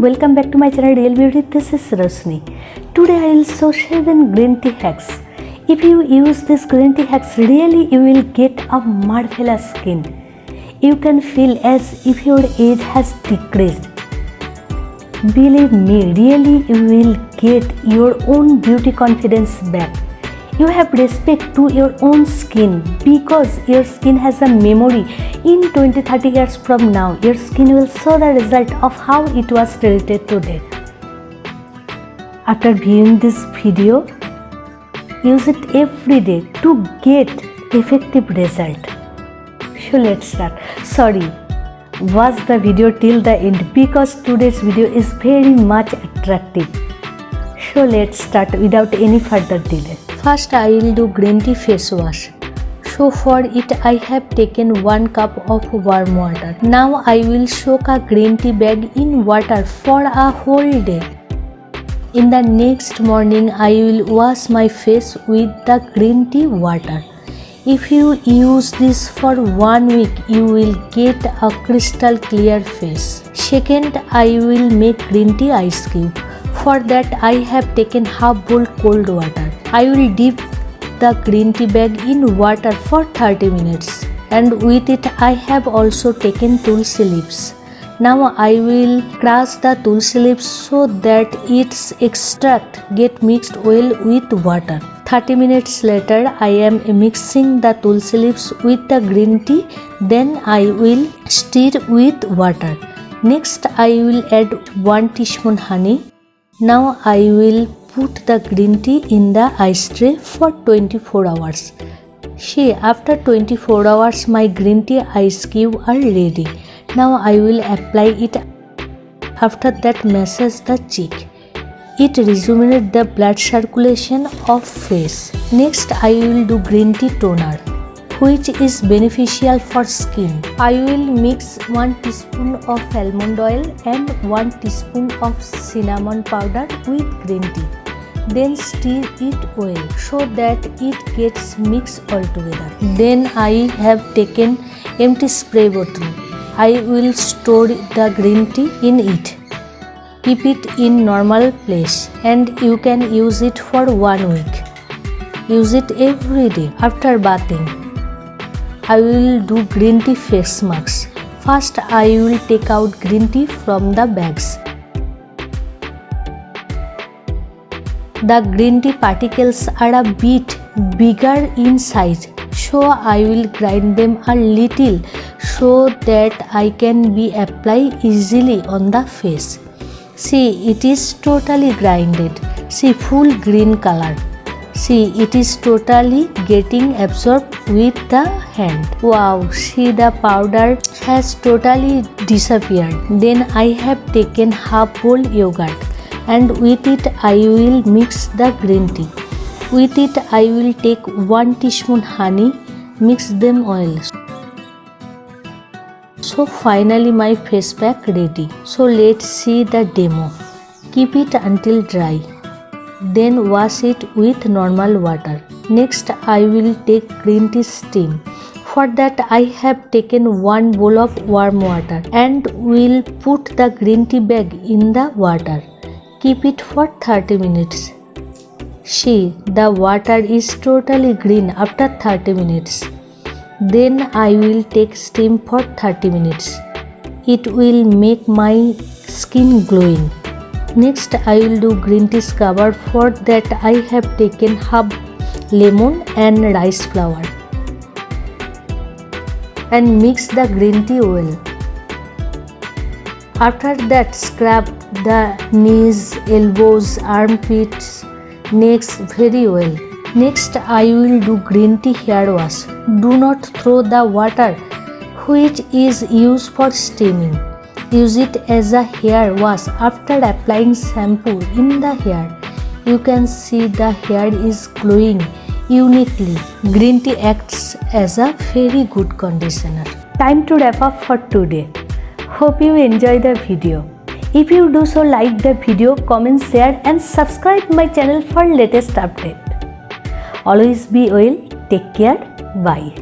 welcome back to my channel Real Beauty. This is Rosni. Today I will show 7 green tea hacks. If you use this green tea hacks, really you will get a marvelous skin. You can feel as if your age has decreased. Believe me, really you will get your own beauty confidence back. You have respect to your own skin because your skin has a memory. In 20-30 years from now, your skin will show the result of how it was treated today. After viewing this video, use it every day to get effective result. So let's start. Sorry, watch the video till the end because today's video is very much attractive. So let's start without any further delay. First I will do green tea face wash. So for it I have taken 1 cup of warm water. Now I will soak a green tea bag in water for a whole day. In the next morning I will wash my face with the green tea water. If you use this for 1 week, you will get a crystal clear face. Second, I will make green tea ice cube. For that I have taken half bowl cold water. I will dip the green tea bag in water for 30 minutes and with it I have also taken tulsi leaves. Now I will crush the tulsi leaves so that its extract get mixed well with water. 30 minutes later I am mixing the tulsi leaves with the green tea, then I will stir with water. Next I will add 1 teaspoon honey. Now I will put the green tea in the ice tray for 24 hours. See, after 24 hours my green tea ice cube are ready. Now I will apply it. After that massage the cheek. It rejuvenates the blood circulation of face. Next I will do green tea toner, which is beneficial for skin. I will mix 1 teaspoon of almond oil and 1 teaspoon of cinnamon powder with green tea. Then stir it well so that it gets mixed all together. Then I have taken empty spray bottle. I will store the green tea in it. Keep it in normal place and you can use it for 1 week. Use it every day after bathing. I will do green tea face masks. First I will take out green tea from the bags. The green tea particles are a bit bigger in size, so I will grind them a little so that I can be applied easily on the face. See, it is totally grinded. See, full green color. See, it is totally getting absorbed with the hand. Wow, see, the powder has totally disappeared. Then I have taken half bowl yogurt and with it I will mix the green tea. With it I will take 1 teaspoon honey, mix them well. So finally my face pack ready. So let's see the demo. Keep it until dry. Then wash it with normal water. Next I will take green tea steam. For that I have taken 1 bowl of warm water and will put the green tea bag in the water. Keep it for 30 minutes. See, the water is totally green after 30 minutes. Then I will take steam for 30 minutes. It will make my skin glowing. Next I will do green tea scrubber. For that I have taken half lemon and rice flour and mix the green tea well. After that scrub the knees, elbows, armpits, necks very well. Next I will do green tea hair wash. Do not throw the water which is used for steaming. Use it as a hair wash after applying shampoo in the hair. You can see the hair is glowing uniquely. Green tea acts as a very good conditioner. Time to wrap up for today. Hope you enjoy the video. If you do so, like the video, comment, share and subscribe my channel for latest update. Always be well. Take care. Bye.